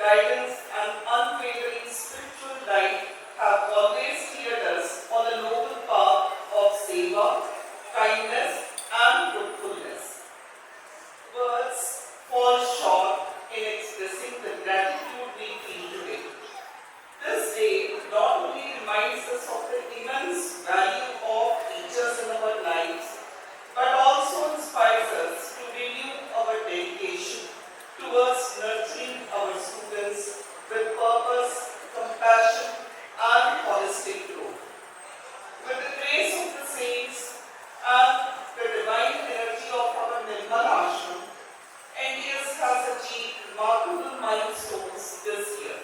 guidance, and unwavering spiritual light have always steered us on a noble path of seva, kindness, and fruitfulness. Words fall short in expressing the gratitude we feel today. This day not only reminds us of the immense value of teachers in our lives, but also inspires us to renew our dedication towards nurturing our students with purpose, compassion, and holistic growth. With the grace of the saints and the divine energy of our Nirmal Ashram, NDS has achieved remarkable milestones this year.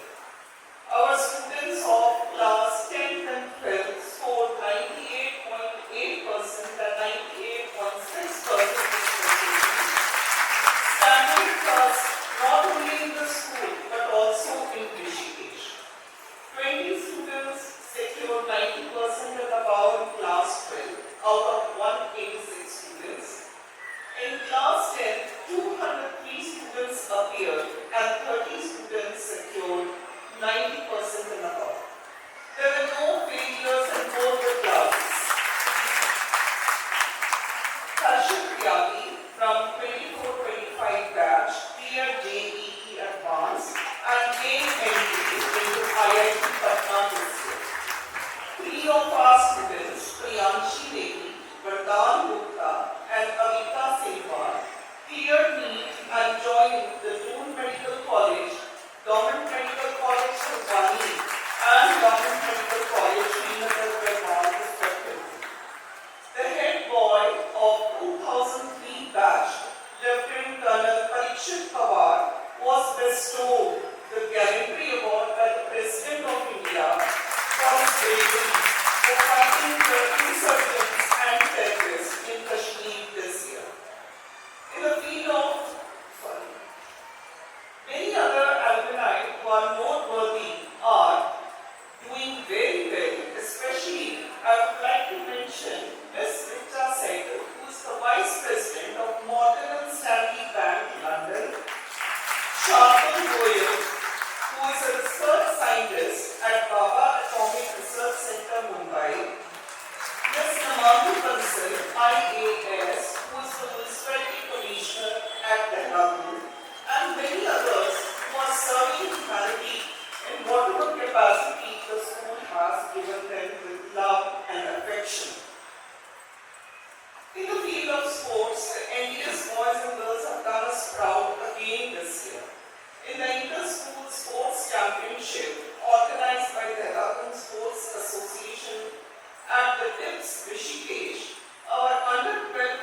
Our students of class 10th and 12th scored 98.8% and 98.6% respectively, standing first not only in the school but also in Rishikesh. 20 students secured 90% and above in class 12 out of 186 students. In class 10, 203 students appeared and 30 students secured 90% and above. There were no failures in both the classes. Kashif Tyagi from 24-25 batch cleared JEE Advanced and gained entry into IIT Patna this year. Three of our students, Priyanshi Devi, Vardhan Gupta and Avita Silva, cleared NEET and joined the Doon Medical College, Government Medical College Bhopali and Government Medical College Srinagar, Bengal respectively. The head boy of 2003 batch, Lieutenant Colonel Parikshit Pawar, was bestowed the Gallantry Award by the President of India for his bravery for fighting the insurgents and terrorists in Kashmir this year. In the field of many other alumni who are noteworthy are doing very well, especially I would like to mention Ms. Richa Sehgal, who is the Vice President of Morgan and Stanley Bank, London, Shardul Goyal, who is a research scientist at Baba Atomic Research Center, Mumbai, Ms. Namatu Bansal, IAS, who is the Municipality Commissioner at Dehradun, and many others who are serving humanity in whatever capacity the school has given them with love and affection. In the field of sports, the NDS boys and girls have done us proud again this year. In the Inter-School Sports Championship organized by the Dehradun Sports Association at the TIPS Rishikesh, our under 12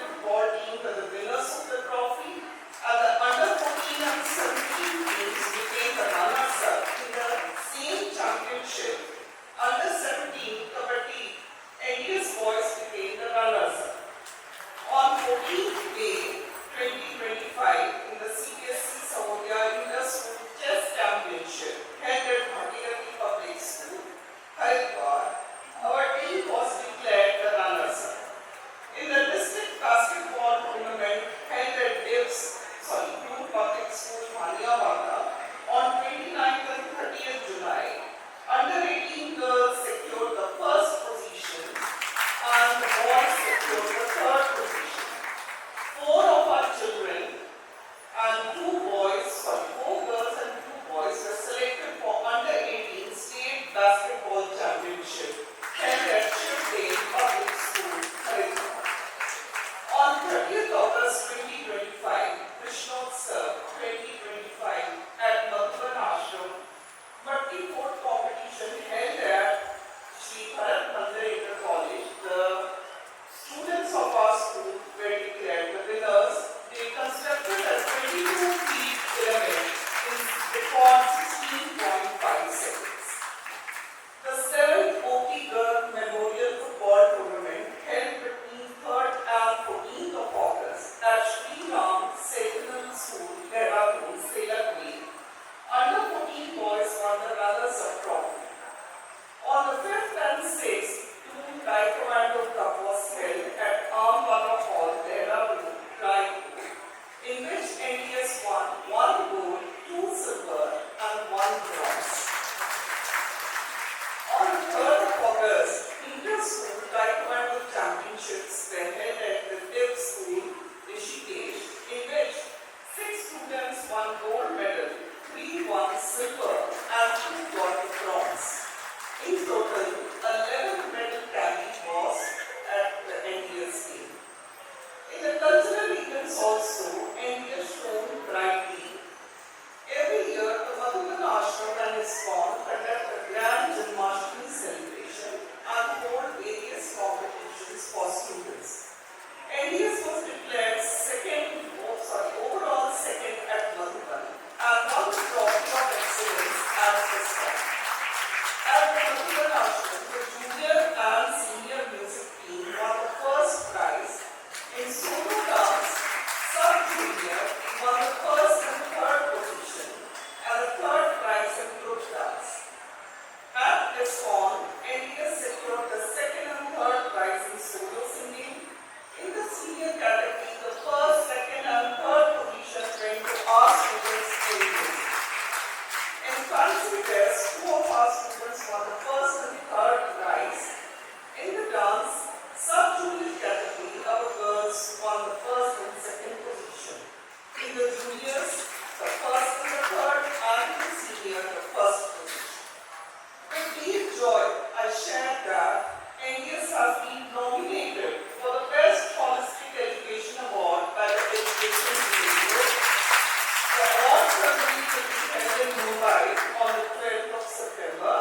will be held in Mumbai on the 12th of September,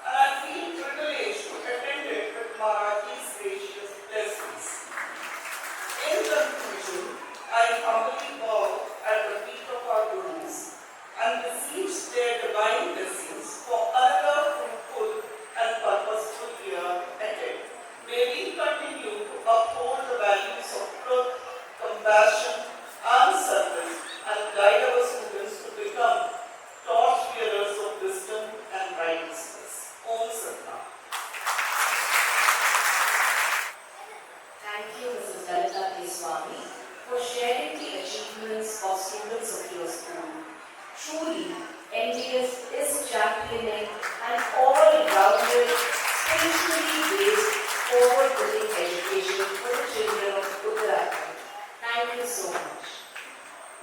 and I feel privileged to attend it with Maharaji's gracious blessings. In conclusion, I humbly bow at the feet of our Gurus and beseech their divine blessings for another fruitful and purposeful year ahead. May we continue to uphold the values of truth, compassion, and service, and guide our students to become torch-bearers of wisdom and righteousness. Om Satnam. Thank you, Mrs. Lalita Keswami, for sharing the achievements of students of your school. Truly, NDS is championing an all-rounded, spiritually based, forward-looking education for the children of Uttarakhand. Thank you so much.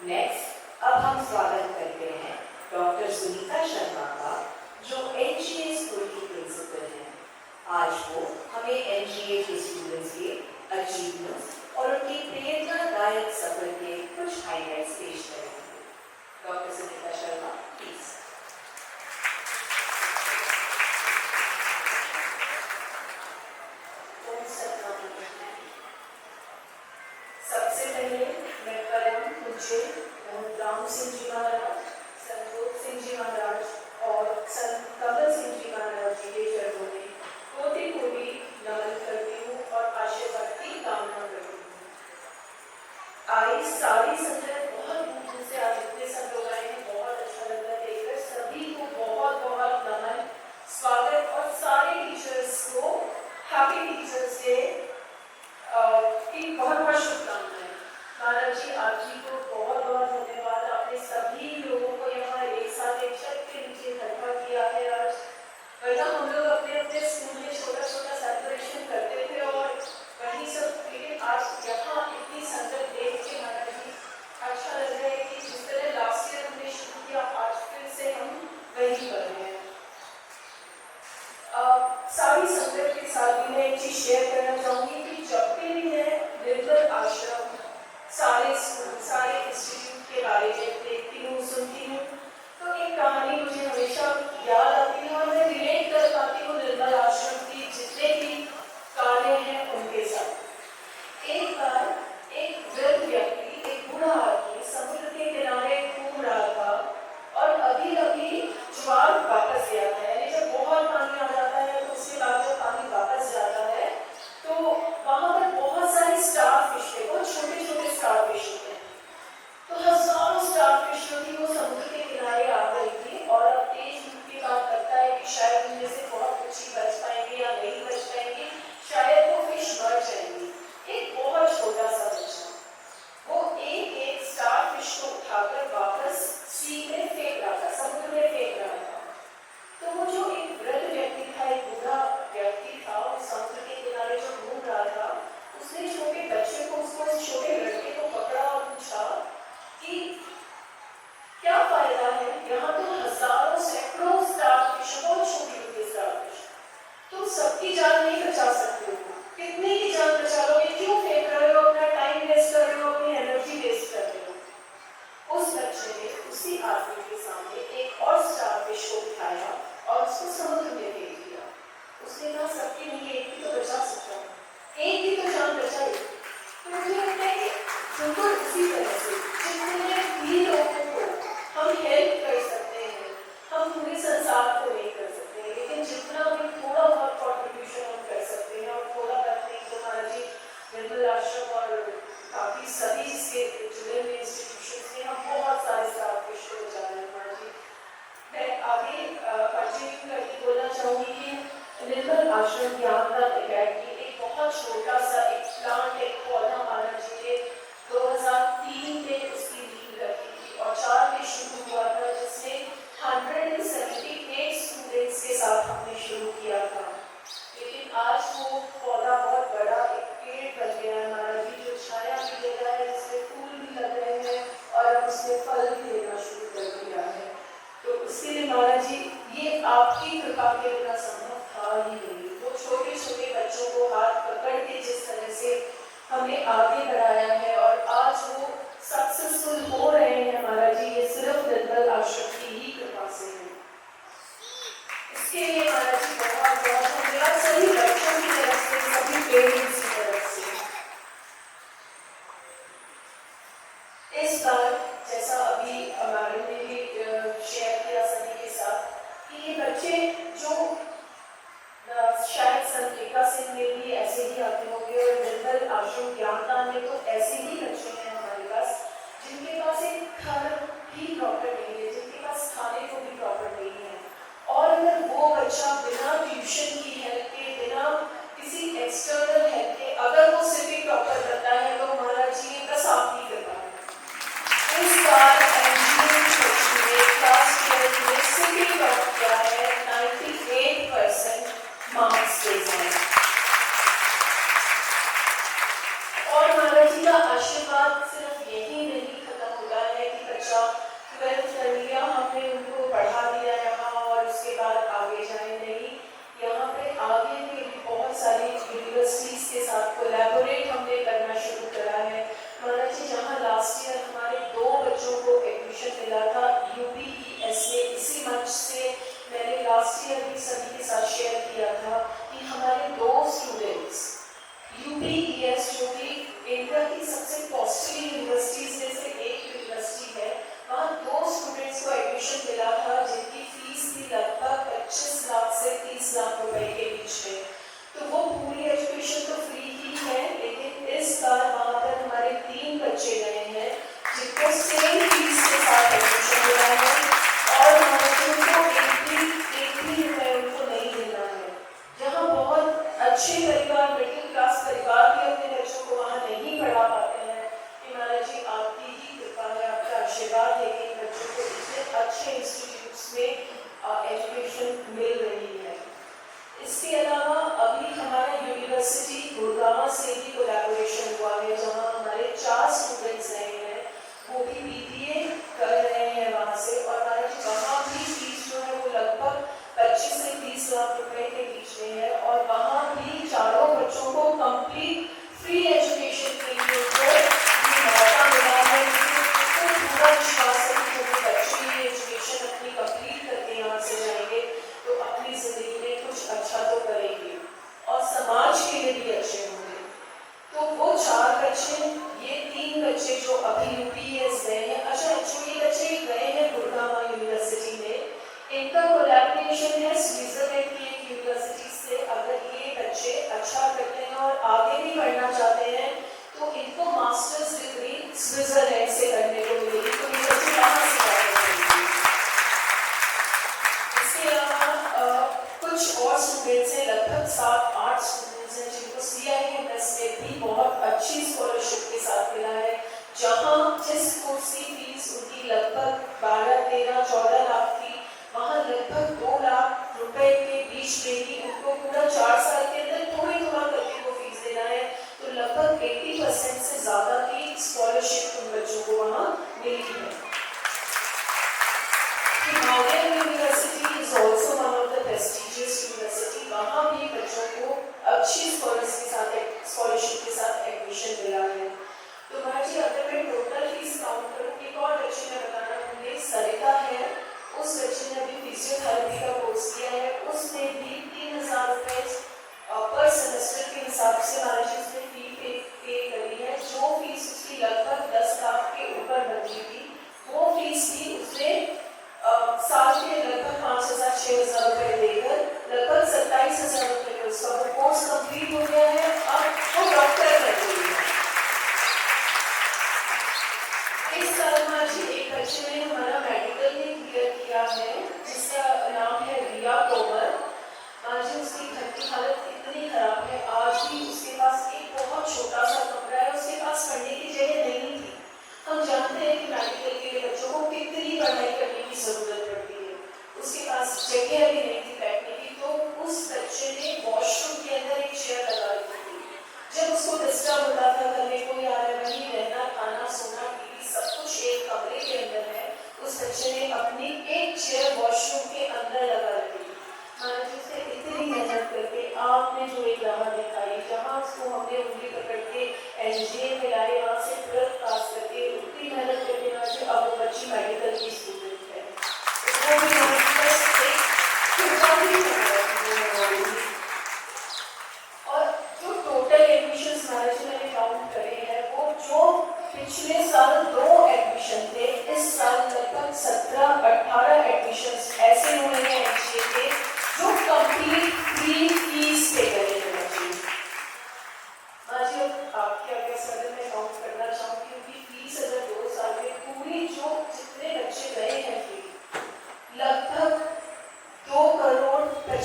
Next, अब हम स्वागत करते हैं doctor Sunita Sharma का, जो NGA school की principal हैं। आज वो हमें NGA के स्टूडेंट्स के अचीवमेंट्स और उनकी प्रेरणादायक सफर के कुछ हाइलाइट्स पेश करेंगे। Doctor Sunita Sharma, please. सबसे पहले मैं परम पूज्य राम सिंह जी महाराज, संतोष सिंह जी महाराज और संत कमल सिंह जी महाराज जी के चरणों में कोटि कोटि नमन करती हूँ और आशीर्वाद की कामना करती हूँ। आई सारी संगत बहुत दूर से आज इतने सब लोग आए हैं, बहुत अच्छा लग रहा है देखकर। सभी को बहुत बहुत नमन, स्वागत और सारे टीचर्स को हैप्पी टीचर्स डे की बहुत बहुत शुभकामनाएं। महाराज जी, आप जी को बहुत बहुत धन्यवाद। आपने सभी लोगों को यहाँ एक साथ एक छत के नीचे इकट्ठा किया है आज। वरना हम लोग अपने अपने स्कूल में छोटा छोटा सेलिब्रेशन करते थे और वहीं सब, लेकिन आज यहाँ इतनी संगत देख के महाराज जी अच्छा लग रहा है कि जिस तरह लास्ट ईयर हमने शुरू किया, आज फिर से हम वही कर रहे हैं। सारी संगत के साथ भी मैं एक चीज शेयर करना चाहूंगी कि जब भी मैं निर्मल आश्रम, सारे स्कूल, सारे इंस्टीट्यूट के बारे में देखती हूँ, सुनती हूँ, तो एक कहानी मुझे हमेशा याद आती है और मैं रिलेट कर पाती हूँ निर्मल आश्रम की जितने भी कार्य हैं उनके साथ। एक बार एक वृद्ध व्यक्ति, एक बूढ़ा आदमी समुद्र के किनारे घूम रहा था और अभी अभी ज्वार वापस गया था। यानी जब बहुत पानी आ जाता है तो उसके बाद जब पानी वापस जाता है तो वहां पर बहुत सारे स्टार फिश थे, बहुत छोटे छोटे स्टार फिश थे। तो हजारों स्टार फिश जो थी वो समुद्र के किनारे आ गई थी और अब तेज धूप की बात करता है कि शायद उनमें से बहुत कुछ ही बच पाएंगे या नहीं बच पाएंगे, शायद वो फिश मर जाएंगी। एक बहुत छोटा सा बच्चा वो एक एक स्टार फिश को उठाकर वापस सी में फेंक रहा था, समुद्र में फेंक रहा था। तो वो जो एक वृद्ध व्यक्ति था, एक बूढ़ा व्यक्ति था, उस समुद्र के किनारे जो घूम रहा था, उसने छोटे बच्चे को, उसको उस छोटे लड़के को पकड़ा और पूछा कि क्या फायदा है, यहाँ तो हजारों सैकड़ों स्टार फिश, बहुत छोटी छोटी स्टार फिश, तुम सबकी जान नहीं बचा सकते हो, कितने की जान बचा लोगे, क्यों फेंक रहे हो, अपना टाइम वेस्ट कर रहे हो, अपनी एनर्जी वेस्ट कर रहे हो। उस बच्चे ने उसी आदमी के सामने एक और स्टार फिश को उठाया और उसको समुद्र में फेंक दिया। उसने कहा सबकी नहीं, एक ही तो बचा सकता हूँ, एक ही तो जान बचाई। तो मुझे लगता है कि बिल्कुल उसी तरह से जितने भी लोगों को हम हेल्प कर सकते हैं, हम पूरे संसार को नहीं कर सकते, लेकिन जितना भी थोड़ा बहुत कॉन्ट्रीब्यूशन हम कर सकते हैं और थोड़ा करते हैं। तो महाराज जी निर्मल आश्रम और काफी सभी इसके जुड़े हुए इंस्टीट्यूशन में हम बहुत सारे स्टार फिश को बचा रहे हैं। महाराज जी, मैं आगे कंटिन्यू करके बोलना चाहूँगी कि निर्मल आश्रम ज्ञानदान अकेडमी एक बहुत छोटा सा एक प्लांट, एक पौधा महाराज जी ने 2003 में उसकी नींव रखी थी और 4 में शुरू हुआ था, जिसमें 178 स्टूडेंट्स के साथ हमने शुरू किया था। लेकिन आज वो पौधा बहुत बड़ा एक पेड़ बन गया है महाराज जी, जो छाया भी दे रहा है, जिसमें फूल भी लग रहे हैं और अब उसमें फल भी देना शुरू कर दिया है। तो उसके लिए महाराज जी ये आपकी कृपा के बिना संभव था ही नहीं। वो छोटे छोटे बच्चों को हाथ पकड़ के जिस तरह से हमें आगे बढ़ाया है और आज वो सक्सेसफुल हो रहे हैं महाराज जी, ये सिर्फ निर्मल आश्रम इसके लिए महाराज जी बहुत बहुत धन्यवाद सभी बच्चों की तरफ से, सभी पेरेंट्स की तरफ से। इस बार जैसा अभी मैडम ने भी शेयर किया सभी के साथ कि ये बच्चे जो शायद संकेता सिंह में भी ऐसे ही आते होंगे और निर्मल आश्रम ज्ञानदान में तो ऐसे ही बच्चे हैं हमारे पास जिनके पास एक घर भी प्रॉपर नहीं है, जिनके पास खाने को भी प्रॉपर नहीं है। और अगर वो बच्चा बिना ट्यूशन की हेल्प के, बिना किसी एक्सटर्नल हेल्प के अगर वो सिर्फ प्रॉपर करता है तो महाराज जी ये बस आप ही कर पाए। इस बार क्लास 12 में सिटी टॉप किया है, 98% मार्क्स के साथ। और महाराज जी का आशीर्वाद सिर्फ यही नहीं खत्म होता है कि बच्चा 12th कर लिया, हमने उनको पढ़ा दिया यहाँ और उसके बाद आगे जाए, नहीं, यहाँ पे आगे भी बहुत सारी यूनिवर्सिटीज के साथ कोलैबोरेट हमने करना शुरू करा है। महाराज जी जहाँ लास्ट ईयर हमारे 2 बच्चों को एडमिशन मिला था UPES में, इसी मंच से मैंने लास्ट ईयर भी सभी के साथ शेयर किया था कि हमारे 2 स्टूडेंट्स UPES जो कि इंडिया की सबसे कॉस्टली यूनिवर्सिटीज में से एक यूनिवर्सिटी है, वहाँ 2 स्टूडेंट्स को एडमिशन मिला था जिनकी फीस थी लगभग 25 लाख से 30 लाख रुपए के बीच में। तो वो पूरी एजुकेशन तो फ्री ही है, लेकिन इस बार वहाँ पर हमारे 3 बच्चे गए हैं जिनको सेम फीस के साथ एडमिशन मिला है और उनको एक भी रुपए उनको नहीं देना है। जहाँ बहुत अच्छे परिवार, मिडिल क्लास परिवार भी अपने बच्चों को वहाँ नहीं पढ़ा पाते हैं, महाराज जी आपकी ही कृपा है, आपका आशीर्वाद है कि बच्चों को इतने अच्छे इंस्टीट्यूट्स में एजुकेशन मिल रही है। इसके अलावा अभी हमारा यूनिवर्सिटी गुड़गांव से भी कोलैबोरेशन हुआ है, जहाँ हमारे 4 स्टूडेंट्स रहे हैं, वो भी BBA कर रहे हैं वहाँ से। और वहाँ भी फीस जो है वो लगभग 25 से 30 लाख रुपए के बीच में है और वहाँ भी चारों बच्चों को कंप्लीट फ्री एजुकेशन के लिए मौका मिला है। तो पूरा विश्वास है कि जो बच्चे ये एजुकेशन अपनी कंप्लीट करके यहाँ से जाएंगे तो अपनी जिंदगी में कुछ अच्छा तो करेंगे और समाज के लिए भी अच्छे होंगे। तो वो 4 बच्चे, ये 3 बच्चे जो अभी UPES गए हैं, अच्छा जो ये बच्चे गए हैं गुड़गांव यूनिवर्सिटी में, इनका कोलैबोरेशन है स्विट्जरलैंड की एक यूनिवर्सिटी से। अगर ये बच्चे अच्छा करते हैं और आगे भी पढ़ना चाहते हैं तो इनको मास्टर्स डिग्री स्विट्जरलैंड से करने को मिलेगी। तो ये बच्चे कहाँ से करेंगे? इसके अलावा कुछ और स्टूडेंट्स हैं, लगभग 7-8 स्टूडेंट्स हैं जिनको CIMS में भी बहुत अच्छी स्कॉलरशिप के साथ मिला है, जहाँ जिस कोर्स की फीस उनकी लगभग 12-13-14 लाख थी, वहाँ लगभग 2 लाख रुपए के बीच में ही उनको पूरा 4 साल के अंदर थोड़ा करके वो फीस देना है। तो लगभग 80% से ज़्यादा की स्कॉलरशिप उन बच्चों को वहाँ मिली है। Himalayan university is also one of the prestigious university, वहाँ भी बच्चों को अच्छी स्कॉलरशिप के साथ एडमिशन मिला है। तो महाराज जी अगर मैं टोटल फीस काउंट करूँ, एक और बच्चे ने बताना होंगे, सरिता है, उस बच्चे ने अभी फिजियोथेरेपी का कोर्स किया है, उसने भी 3000 रुपये पर सेमेस्टर के हिसाब से महाराज जी उसने फी पे करी है। जो फीस उसकी लगभग 10 लाख के ऊपर बनती थी, वो फीस भी उसने साल के लगभग 5000-6000 रुपये देकर लगभग 27,000 रुपये में उसका वो कोर्स कंप्लीट हो गया है। अब वो डॉक्टर कर रही है। इस साल महाराज जी एक बच्चे ने हमारा मेडिकल में क्लियर किया है, जिसका नाम है रिया तोमर। महाराज जी उसकी घर की हालत इतनी खराब है, आज भी उसके पास एक बहुत छोटा सा कमरा है, उसके पास पढ़ने की जगह नहीं थी। हम जानते हैं कि मेडिकल के लिए बच्चों को कितनी पढ़ाई करने की जरूरत पड़ती है, उसके पास जगह भी नहीं थी बैठने की। तो उस बच्चे ने वॉशरूम के अंदर एक चेयर लगा रखी थी। जब उसको डिस्टर्ब होता था, घर में कोई आ रहा है, वहीं रहना, खाना, सोना, टीवी सब कुछ एक कमरे के अंदर है, उस बच्चे ने अपनी एक चेयर वॉशरूम के अंदर लगा रखी। महाराज जी उसने इतनी मेहनत करके आपने जो एक राह दिखाई, जहाँ उसको हमने उंगली पकड़ के NGA में लाए, वहाँ से 12th पास करके उतनी मेहनत करके महाराज जी अब वो बच्ची मेडिकल की स्टूडेंट है। तो वो भी बस एक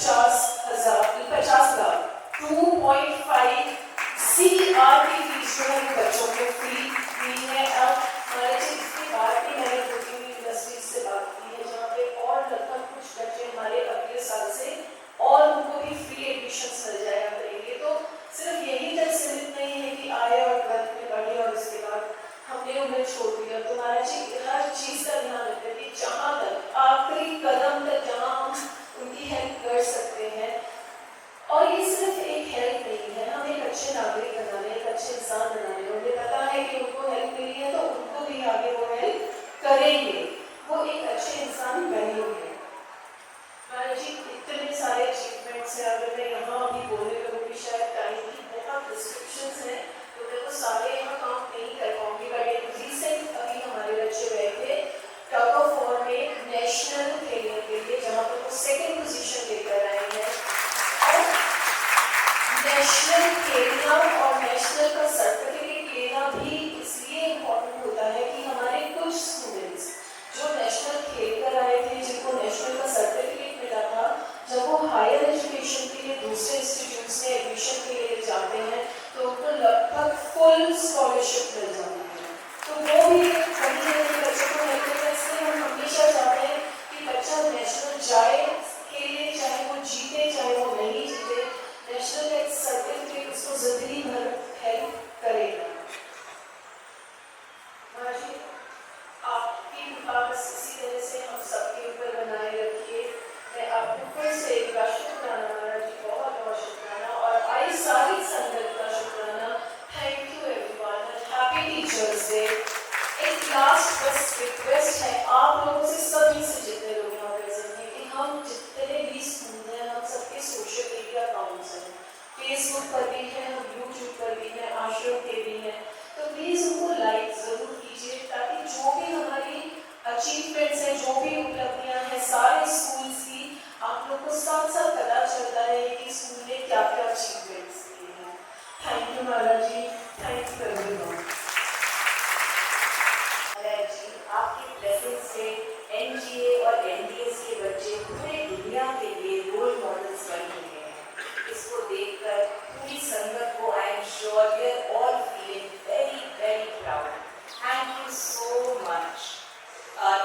50,000 2.5 CR की फीस जो है वो बच्चों को फ्री दी है। अब हमारे इसके बाद भी मैंने 2-3 इंडस्ट्रीज से बात की है जहाँ पे और लगभग कुछ बच्चे हमारे अगले साल से और उनको भी फ्री एडमिशन मिल जाया करेंगे। तो सिर्फ यही तक सीमित नहीं है कि आए और 12th में पढ़े और उसके बाद हमने उन्हें छोड़ दिया। तो महाराज जी हर चीज़ का ध्यान रखते कि जहाँ तक आखिरी कदम तक जहाँ हम उनकी हेल्प कर सकते हैं। और ये सिर्फ एक हेल्प नहीं है, हम एक अच्छे नागरिक बनाने, एक अच्छे इंसान बनाने, उन्हें पता है कि उनको हेल्प मिली है तो उनको भी आगे वो हेल्प करेंगे, वो एक अच्छे इंसान बनेंगे। महाराज जी इतने सारे अचीवमेंट्स हैं, अगर मैं यहाँ अभी बोलने लगूँगी शायद टाइम की बहुत रिस्ट्रिक्शंस हैं तो मैं तो सारे यहाँ काउंट नहीं कर पाऊँगी। बट एक रिसेंट अभी हमारे बच्चे गए थे टग ऑफ वॉर में नेशनल खेलने के लिए जहाँ पर वो 2nd पोजीशन लेकर आए हैं। और नेशनल खेलना और नेशनल का सर्टिफिकेट लेना भी इसलिए इम्पोर्टेंट होता है कि हमारे कुछ स्टूडेंट्स जो नेशनल खेल कर आए थे, जिनको नेशनल का सर्टिफिकेट मिला था, जब वो हायर एजुकेशन के लिए दूसरे इंस्टीट्यूट्स में एडमिशन के लिए जाते हैं तो उनको लगभग फुल स्कॉलरशिप मिल जाती है। तो वो भी कहीं ना कहीं बच्चों को हेल्प करता है। इसलिए हम हमेशा चाहते हैं कि बच्चा नेशनल जाए खेले, चाहे वो जीते चाहे वो नहीं जीते, नेशनल का एक सर्टिफिकेट उसको जिंदगी भर हेल्प करेगा। महाराज आपकी बस इसी तरह से हम सबके ऊपर बनाए रखिए। मैं आपको फिर से एक बार शुक्राना महाराज जी, बहुत बहुत शुक्राना और आई सारी संगत का शुक्राना। Thank you everyone, happy teachers day. एक लास्ट बस रिक्वेस्ट है आप लोगों से, सभी से जितने लोग यहाँ प्रेजेंट हैं, कि हम जितने भी स्कूल हैं हम सबके सोशल मीडिया अकाउंट्स हैं, फेसबुक पर भी हैं, हम यूट्यूब पर भी हैं, आश्रम के भी हैं, तो प्लीज़ उनको लाइक ज़रूर कीजिए ताकि जो भी हमारी अचीवमेंट्स हैं, जो भी उपलब्धियां हैं सारे स्कूल्स की, आप लोग को साथ साथ पता चलता है कि स्कूल ने क्या क्या अचीवमेंट्स किए हैं। Thank you Maharaj ji, thank you everyone. Maharaj ji आपके ब्लेसिंग से एनजीए और एनडीएस के बच्चे पूरे दुनिया के लिए रोल मॉडल्स बन रहे हैं। इसको देखकर पूरी संगत को I am sure we are all feeling very very proud. Thank you so much.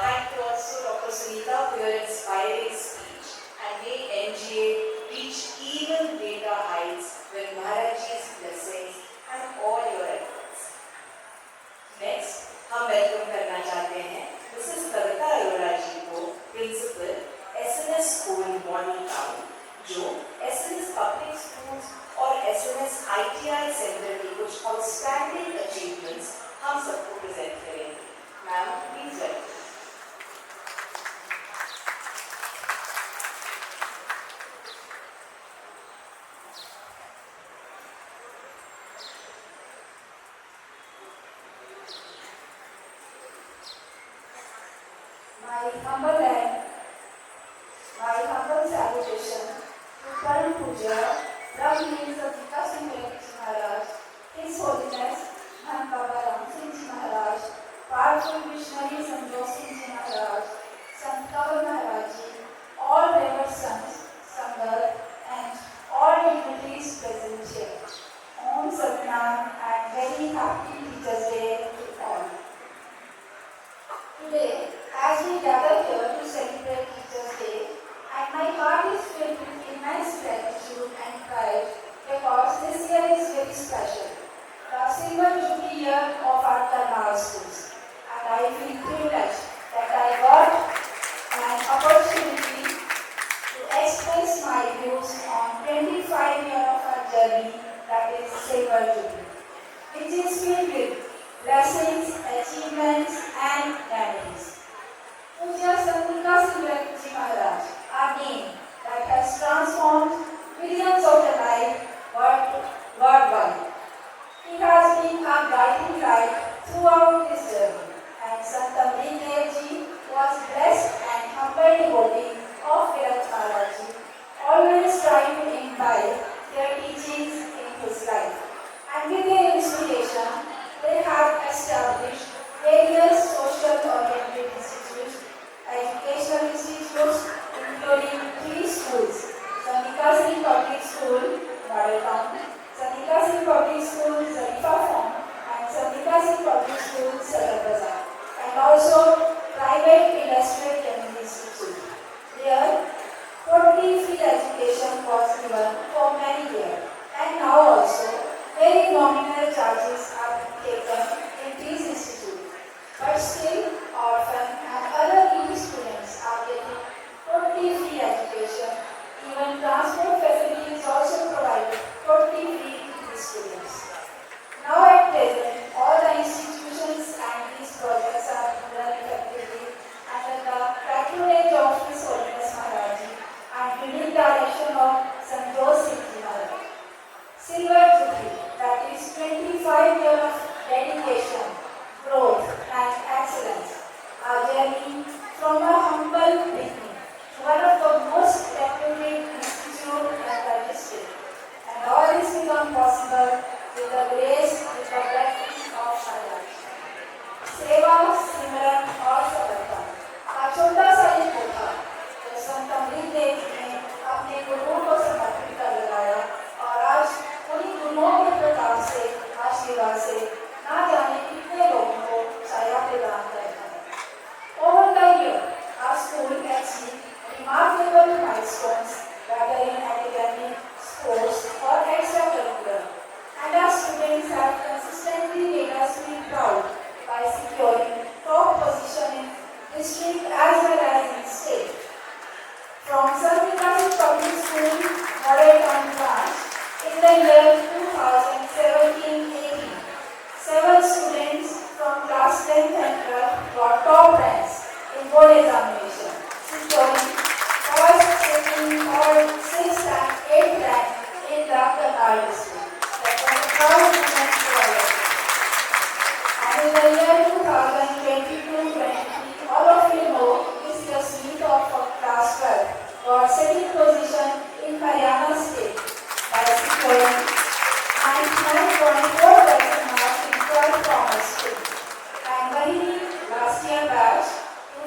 Thank you also Dr. Sunita for your inspiring speech, and may NGA reach even greater heights with Maharajji's blessings and all your efforts. Next, हम welcome करना चाहते हैं Mrs Kavita Arora ji को, principal SNS school Model Town, जो SNS public schools और SNS ITI centre की कुछ outstanding achievements हम सबको प्रेजेंट करेंगे। Ma'am please welcome. My humble salutation to Param Puja, Brahmins of Kasimir Maharaj, His Holiness and Baba Ram Singh Ji Maharaj, powerful missionary Sanjog Singh Ji Maharaj, Sant Kaur Maharaj Ji, all revered sons, Sangat, and all dignitaries present here. Om Satnam and very happy Teachers Day to all. Today, as we gather here to celebrate Teachers Day, and my heart is filled with immense gratitude and pride because this year is very special, the silver jubilee year of our Karnal schools, and I feel privileged that I got an opportunity to express my views on 25 years of our journey, that is silver jubilee, which is filled with blessings, achievements, and memories. Puja Santika Ji Maharaj, our name that has transformed millions of lives worldwide. He has been a guiding light throughout this journey, and Sant Amrit Ji was blessed and humble devotee of Virat Maharaj Ji, always trying to imbibe their teachings in his life. And with their inspiration, they have established various social-oriented institutes, educational institutes, including 3 schools, the Sanika Singh Public School, Model Town, Sanika Singh Public School, Zarifa Farm, and Sanika Singh Public School, Sadar Bazaar, and also private industrial training institute. Here, totally free education was given for many years, and now also very nominal charges are taken in these institutes. But still, orphan and other needy students are getting totally free education. Even transport facilities also provided totally free to these students. Now at present, all the institutions and these projects are run effectively under the patronage of His Holiness Maharaji and unique direction of Santosh Singh Ji Maharaj. Silver Jubilee, that is 25 years of dedication, growth and excellence, are journey from a humble beginning to one of the most reputed institute in the district. And all this become possible with the grace, with the blessings of Shailash. सेवा सिमरन और सफलता का छोटा सा एक कोठा जो संत अमृतदेव जी ने अपने गुरुओं को समर्पित कर लगाया और आज उन्हीं गुरुओं के प्रताप से आशीर्वाद से ना जाने कितने लोगों को छाया प्रदान करता है। Over the year, our school achieved remarkable milestones, whether in academic, sports, or extracurricular, and our students have consistently made us feel proud by securing top position in district as well as in state. From Sanika Singh Public School, Model Town branch, in the year 2017-18, 7 students from class 10th and 12th got top ranks in board examination, securing first, second, third, 6th and 8th rank in the Karnal district. That was a proud moment for all of us. And in the year 2022-23, all of you know this year's student of class 12 got second position in Haryana state by securing 99.4% marks in 12th commerce stream. And Mahini last year batch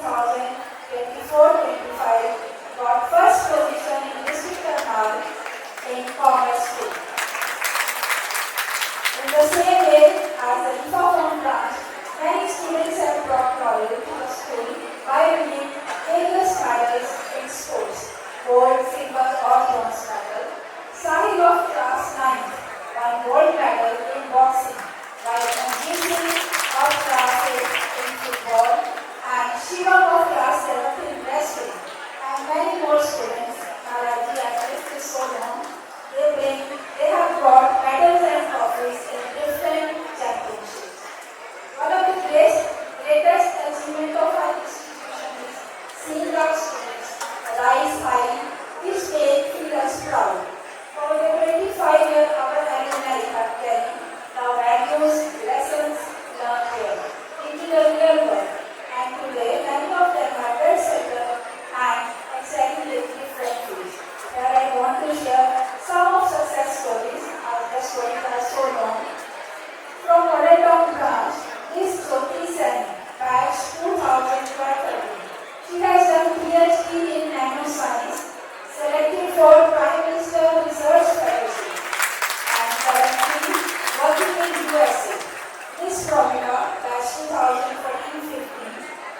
2024-25 got first position in district Karnal in commerce stream. In the same way as the Rifa Farm branch, many students have brought knowledge to the school by winning various medals in sports, gold, silver or bronze medal. Sahil of class 9 won gold medal in boxing, while Anjit Singh of class 8 in football and Shivam of class 7 in wrestling. And many more students, Naraji has listed so long, they have brought medals and trophies in different championships. One of the greatest achievement of our institution is seeing our students rise high. This day feel us proud. For the 25-year our alumni have carried the values, lessons learned here into the real world. And today many of them are well settled and excelling in different fields. Here I want to share some of success stories. The stories are so long. From Model Town branch, this Jyoti Sen, batch 2012-13. She has done PhD in nanoscience, selected for Prime Minister Research Fellowship, and currently working in USA. This Pramila, batch 2014-15,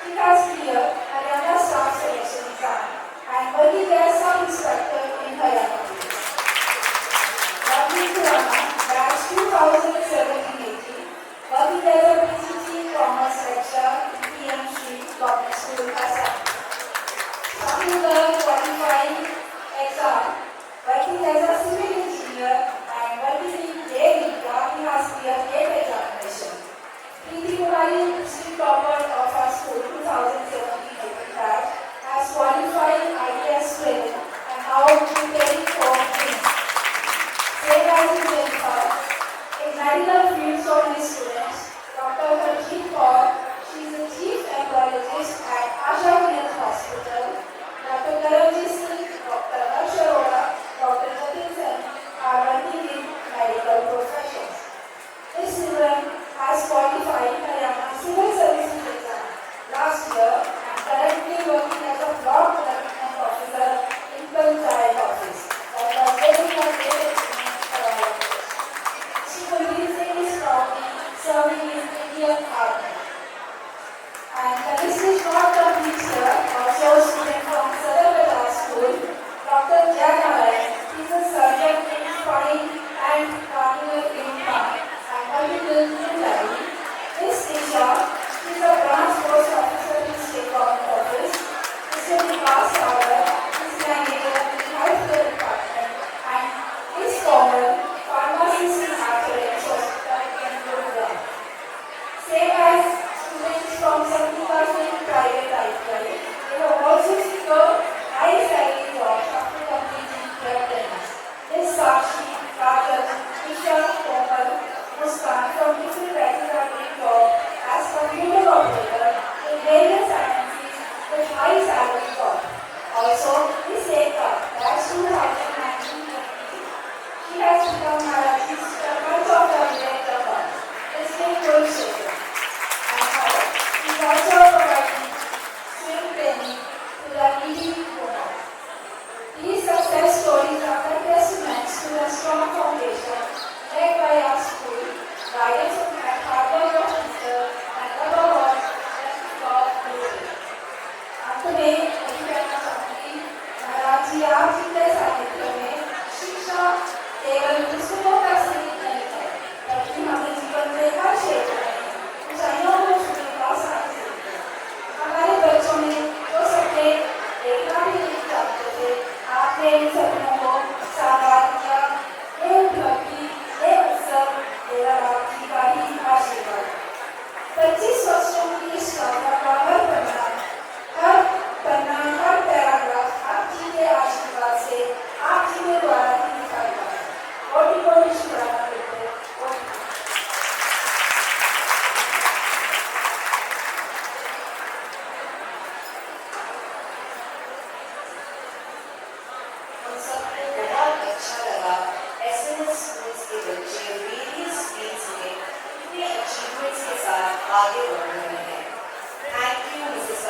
she has cleared Haryana Staff Selection Exam and working as sub-inspector in Haryana. Ravi Khurana, batch 2017-18, working as a PCC Commerce lecturer in PM Shri Government School, Assam. Shahidar qualifying exam, working as a civil engineer and working in Devinka, he has cleared GATE examination. Preeti Kumari, district topper of our school 2017-18 batch, has qualified IAS 12 and now preparing for NIMS. Same as in Jennifer, in medical field so many students, Dr. Harjeet Kaur, she is the chief embryologist at Asha Health Hospital. Dr. Karanjit Singh, Dr. Harsh Arora, Dr. Jatin Sen are working in medical professions. This student has qualified Haryana Civil Services exam last year and past hour is manager of the healthcare department and Miss Common, pharmacist in Arthrex Hospital in Gurugram. Same as students from Santi Private ITI, they have also secured high salary jobs after completing their tenure. This Sakshi, Rajat, Isha, Komal, Muskan from different batches are being taught as computer operator in various agencies with high salary jobs. Also, this Ekta, that's 2019, she has become Marathi's Much of the Director Club. This is full shaker. And now, she is also providing swim training to the needy women. These success stories are the testaments to the strong foundation led by our school, guidance of my hard work officer, and above all, the God glory. अंत में यही कहना चाहूँगी, महाराज जी आप जितने साहित्य में शिक्षा केवल पुस्तकों तक सीमित नहीं है, बल्कि हमें जीवन के हर क्षेत्र में ऊंचाइयों को छूने का साहस देते हैं। हमारे बच्चों ने जो सपने देखना भी नहीं चाहते थे, आपने इन सपनों को साकार किया। ये उपलब्धि, ये उत्सव केवल आपकी का ही आशीर्वाद। 25 वर्षों की इस यात्रा का हर पैराग्राफ आप जी के आशीर्वाद से, आप जी के द्वारा ही लिखा गया है। कोटि शुक्राना देते हैं। हम सबको बहुत अच्छा लगा एसएनएस स्कूल्स के बच्चे वेरियस फील्ड्स में इतने अचीवमेंट्स के साथ आगे बढ़ रहे हैं। Thank you Mrs